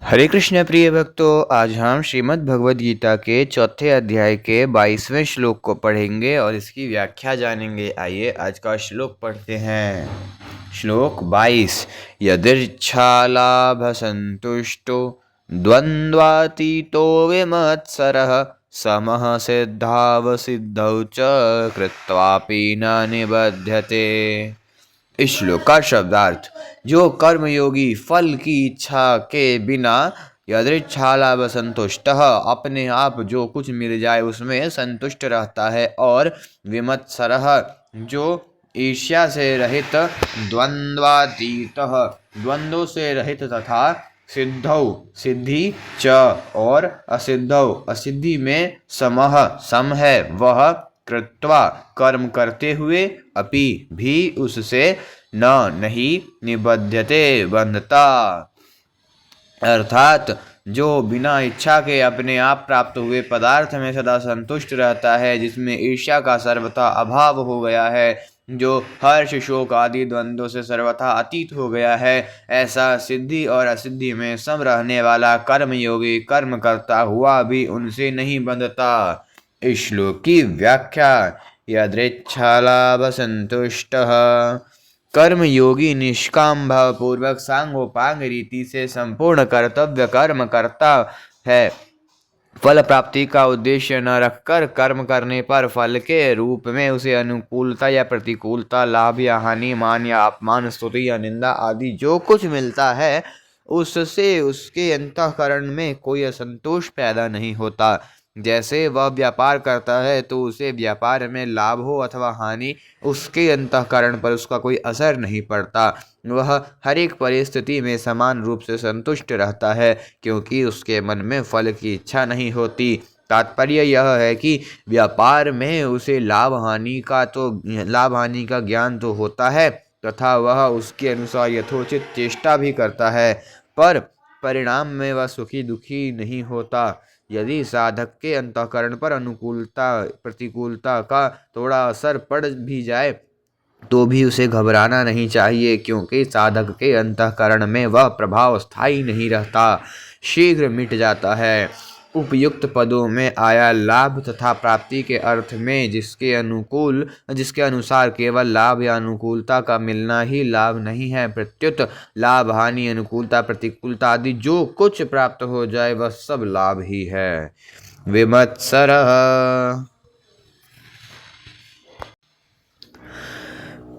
हरे कृष्ण प्रिय भक्तों, आज हम श्रीमद् भगवद गीता के चौथे अध्याय के 22वें श्लोक को पढ़ेंगे और इसकी व्याख्या जानेंगे। आइए आज का श्लोक पढ़ते हैं। श्लोक 22। यदिच्छालाभ संतुष्टो द्वन्द्वातीतो विमत्सरः समः सिद्धाव सिद्धौ च कृत्वापि न निबध्यते। इस श्लोक का शब्दार्थ: जो कर्मयोगी फल की इच्छा के बिना यदृच्छालाभ संतुष्ट अपने आप जो कुछ मिल जाए उसमें संतुष्ट रहता है, और विमत्सरः जो ईर्ष्या से रहित, द्वंद्वातीत द्वंद्वों से रहित, तथा सिद्धौ सिद्धि च और असिद्धौ असिद्धि में समः सम है वह, कृत्वा कर्म करते हुए, अपि भी उससे, न नहीं, निबध्यते बंधता। अर्थात जो बिना इच्छा के अपने आप प्राप्त हुए पदार्थ में सदा संतुष्ट रहता है, जिसमें ईर्ष्या का सर्वथा अभाव हो गया है, जो हर्ष शोक आदि द्वंद्वों से सर्वथा अतीत हो गया है, ऐसा सिद्धि और असिद्धि में सम रहने वाला कर्मयोगी कर्म करता हुआ भी उनसे नहीं बंधता। इस श्लोक की व्याख्या: यदृच्छालाभ संतुष्टः कर्मयोगी निष्काम भाव पूर्वक सांगोपांग रीति से संपूर्ण कर्तव्य कर्म करता है। फल प्राप्ति का उद्देश्य न रखकर कर्म करने पर फल के रूप में उसे अनुकूलता या प्रतिकूलता, लाभ या हानि, मान या अपमान, स्तुति या निंदा आदि जो कुछ मिलता है, उससे उसके अंतःकरण में कोई असंतोष पैदा नहीं होता। जैसे वह व्यापार करता है तो उसे व्यापार में लाभ हो अथवा हानि, उसके अंतःकरण पर उसका कोई असर नहीं पड़ता। वह हर एक परिस्थिति में समान रूप से संतुष्ट रहता है, क्योंकि उसके मन में फल की इच्छा नहीं होती। तात्पर्य यह है कि व्यापार में उसे लाभ हानि का ज्ञान तो होता है, तथा वह उसके अनुसार यथोचित चेष्टा भी करता है, पर परिणाम में वह सुखी दुखी नहीं होता। यदि साधक के अंतःकरण पर अनुकूलता प्रतिकूलता का थोड़ा असर पड़ भी जाए तो भी उसे घबराना नहीं चाहिए, क्योंकि साधक के अंतःकरण में वह प्रभाव स्थायी नहीं रहता, शीघ्र मिट जाता है। उपयुक्त पदों में आया लाभ तथा प्राप्ति के अर्थ में जिसके अनुसार केवल लाभ या अनुकूलता का मिलना ही लाभ नहीं है, प्रत्युत लाभ हानि अनुकूलता प्रतिकूलता आदि जो कुछ प्राप्त हो जाए वह सब लाभ ही है। विमत्सरः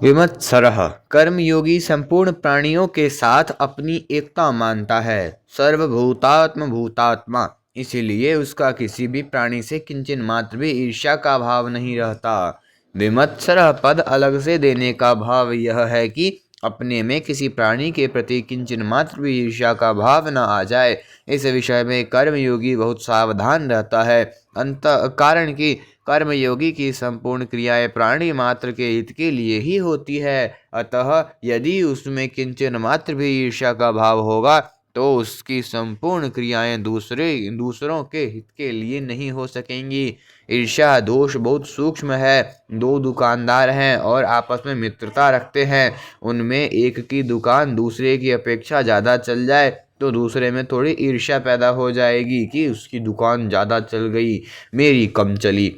विमत्सरः कर्मयोगी संपूर्ण प्राणियों के साथ अपनी एकता मानता है, सर्वभूतात्म भूतात्मा, इसीलिए उसका किसी भी प्राणी से किंचन मात्र भी ईर्ष्या का भाव नहीं रहता। विमत्सरः पद अलग से देने का भाव यह है कि अपने में किसी प्राणी के प्रति किंचन मात्र भी ईर्ष्या का भाव न आ जाए। इस विषय में कर्मयोगी बहुत सावधान रहता है, कारण कि कर्मयोगी की संपूर्ण क्रियाएं प्राणी मात्र के हित के लिए ही होती है। अतः यदि उसमें किंचन मात्र भी ईर्ष्या का भाव होगा तो उसकी संपूर्ण क्रियाएं दूसरों के हित के लिए नहीं हो सकेंगी। ईर्ष्या दोष बहुत सूक्ष्म है। दो दुकानदार हैं और आपस में मित्रता रखते हैं, उनमें एक की दुकान दूसरे की अपेक्षा ज़्यादा चल जाए तो दूसरे में थोड़ी ईर्ष्या पैदा हो जाएगी कि उसकी दुकान ज़्यादा चल गई, मेरी कम चली।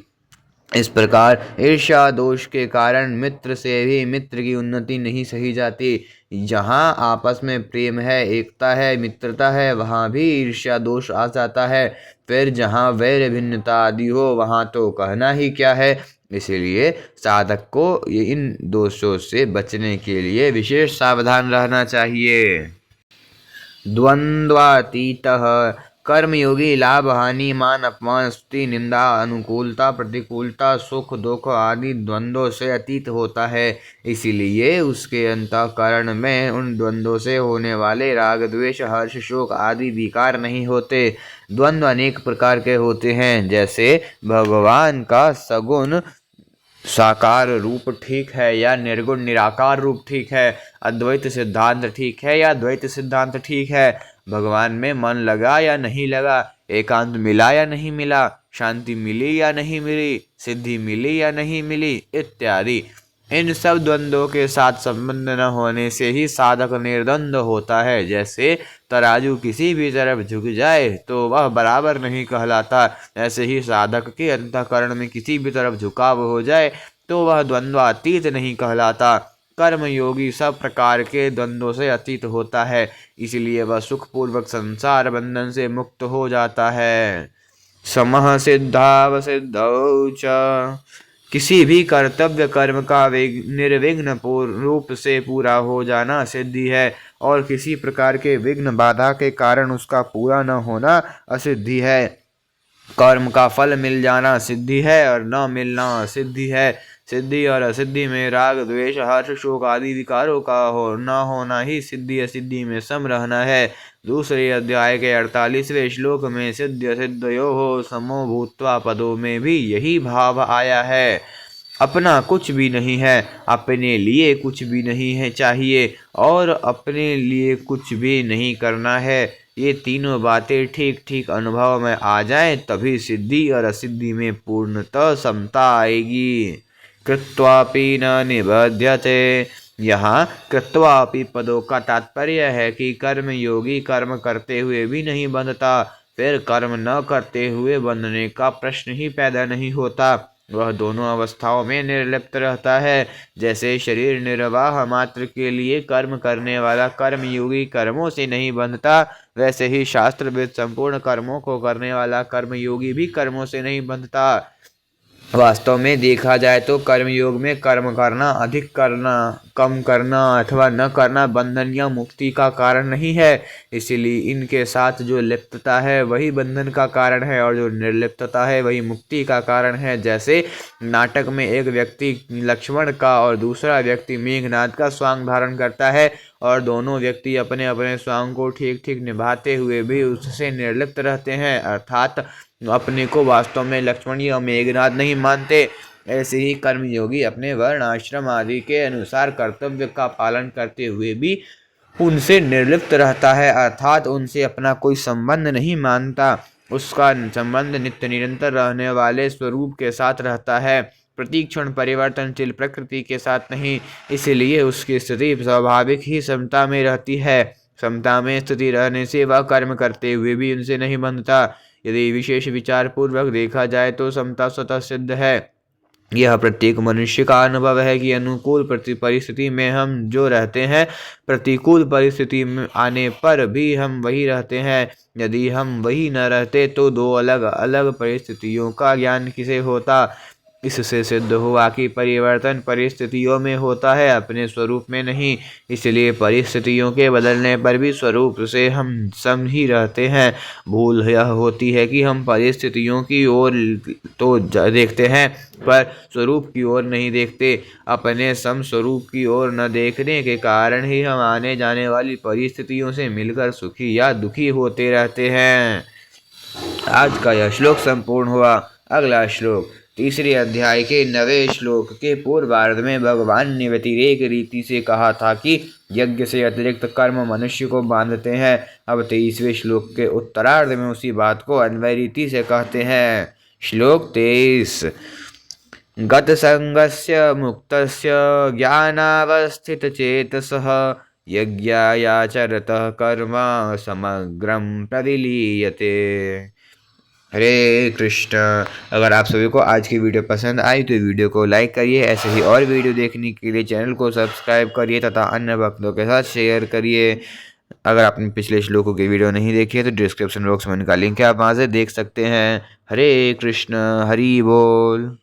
इस प्रकार ईर्ष्या दोष के कारण मित्र से भी मित्र की उन्नति नहीं सही जाती। जहाँ आपस में प्रेम है, एकता है, मित्रता है, वहाँ भी ईर्ष्या दोष आ जाता है। फिर जहाँ वैर भिन्नता आदि हो वहाँ तो कहना ही क्या है। इसीलिए साधक को इन दोषों से बचने के लिए विशेष सावधान रहना चाहिए। द्वंद्वातीतः कर्मयोगी लाभ हानि, मान अपमान, स्तुति निंदा, अनुकूलता प्रतिकूलता, सुख दुख आदि द्वंद्वों से अतीत होता है। इसीलिए उसके अंतःकरण में उन द्वंद्वों से होने वाले राग द्वेष हर्ष शोक आदि विकार नहीं होते। द्वंद्व अनेक प्रकार के होते हैं, जैसे भगवान का सगुण साकार रूप ठीक है या निर्गुण निराकार रूप ठीक है, अद्वैत सिद्धांत ठीक है या द्वैत सिद्धांत ठीक है, भगवान में मन लगा या नहीं लगा, एकांत मिला या नहीं मिला, शांति मिली या नहीं मिली, सिद्धि मिली या नहीं मिली इत्यादि। इन सब द्वंद्वों के साथ संबंध न होने से ही साधक निर्द्वंद्व होता है। जैसे तराजू किसी भी तरफ झुक जाए तो वह बराबर नहीं कहलाता, ऐसे ही साधक के अंतःकरण में किसी भी तरफ झुकाव हो जाए तो वह द्वंद्वातीत नहीं कहलाता। कर्म योगी सब प्रकार के द्वंद्वों से अतीत होता है, इसलिए वह सुखपूर्वक संसार बंधन से मुक्त हो जाता है। समः सिद्धाव सिद्धौ च, किसी भी कर्तव्य कर्म का निर्विघ्न रूप से पूरा हो जाना सिद्धि है, और किसी प्रकार के विघ्न बाधा के कारण उसका पूरा न होना असिद्धि है। कर्म का फल मिल जाना सिद्धि है और न मिलना असिद्धि है। सिद्धि और असिद्धि में राग द्वेष हर्ष शोक आदि विकारों का न होना ही सिद्धि असिद्धि में सम रहना है। दूसरे अध्याय के 48वें श्लोक में सिद्ध असिद्धयोः समो भूत्वा पदों में भी यही भाव आया है। अपना कुछ भी नहीं है, अपने लिए कुछ भी नहीं है चाहिए, और अपने लिए कुछ भी नहीं करना है। ये तीनों बातें ठीक ठीक अनुभव में आ जाएं, तभी सिद्धि और असिद्धि में पूर्णतः समता आएगी। कृत्वापि न निबध्यते, यहाँ कृत्वापि पदों का तात्पर्य है कि कर्म योगी कर्म करते हुए भी नहीं बंधता, फिर कर्म न करते हुए बंधने का प्रश्न ही पैदा नहीं होता। वह दोनों अवस्थाओं में निर्लिप्त रहता है। जैसे शरीर निर्वाह मात्र के लिए कर्म करने वाला कर्मयोगी कर्मों से नहीं बंधता, वैसे ही शास्त्रविद संपूर्ण कर्मों को करने वाला कर्मयोगी भी कर्मों से नहीं बंधता। वास्तव में देखा जाए तो कर्मयोग में कर्म करना, अधिक करना, कम करना अथवा न करना बंधन या मुक्ति का कारण नहीं है। इसीलिए इनके साथ जो लिप्तता है वही बंधन का कारण है, और जो निर्लिप्तता है वही मुक्ति का कारण है। जैसे नाटक में एक व्यक्ति लक्ष्मण का और दूसरा व्यक्ति मेघनाद का स्वांग धारण करता है, और दोनों व्यक्ति अपने अपने स्वांग को ठीक ठीक निभाते हुए भी उससे निर्लिप्त रहते हैं, अर्थात अपने को वास्तव में लक्ष्मण या मेघनाद नहीं मानते। ऐसे ही कर्मयोगी अपने वर्ण आश्रम आदि के अनुसार कर्तव्य का पालन करते हुए भी उनसे निर्लिप्त रहता है, अर्थात उनसे अपना कोई संबंध नहीं मानता। उसका संबंध नित्य निरंतर रहने वाले स्वरूप के साथ रहता है, प्रतिक्षण परिवर्तनशील प्रकृति के साथ नहीं। इसलिए उसकी स्थिति स्वाभाविक ही समता में रहती है। समता में स्थिति रहने से वह कर्म करते हुए भी उनसे नहीं बंधता। यदि विशेष विचार पूर्वक देखा जाए तो समता स्वतः सिद्ध है। यह प्रत्येक मनुष्य का अनुभव है कि अनुकूल परिस्थिति में हम जो रहते हैं, प्रतिकूल परिस्थिति में आने पर भी हम वही रहते हैं। यदि हम वही न रहते तो दो अलग अलग परिस्थितियों का ज्ञान किसे होता। इससे सिद्ध हुआ कि परिवर्तन परिस्थितियों में होता है, अपने स्वरूप में नहीं। इसलिए परिस्थितियों के बदलने पर भी स्वरूप से हम सम ही रहते हैं। भूल यह होती है कि हम परिस्थितियों की ओर तो देखते हैं, पर स्वरूप की ओर नहीं देखते। अपने सम स्वरूप की ओर न देखने के कारण ही हम आने जाने वाली परिस्थितियों से मिलकर सुखी या दुखी होते रहते हैं। आज का यह श्लोक संपूर्ण हुआ। अगला श्लोक तीसरे अध्याय के 9वें श्लोक के पूर्वार्ध में भगवान ने व्यतिरेक रीति से कहा था कि यज्ञ से अतिरिक्त कर्म मनुष्य को बांधते हैं। अब 23वें श्लोक के उत्तरार्ध में उसी बात को अन्वय रीति से कहते हैं। श्लोक 23। गत संगस्य मुक्तस्य ज्ञानावस्थित चेतसः यज्ञायाचरतः कर्म समग्रम प्रविलीयते। हरे कृष्ण। अगर आप सभी को आज की वीडियो पसंद आई तो वीडियो को लाइक करिए। ऐसे ही और वीडियो देखने के लिए चैनल को सब्सक्राइब करिए तथा अन्य भक्तों के साथ शेयर करिए। अगर आपने पिछले श्लोकों की वीडियो नहीं देखी है तो डिस्क्रिप्शन बॉक्स में उनका लिंक है, आप वहाँ से देख सकते हैं। हरे कृष्ण। हरि बोल।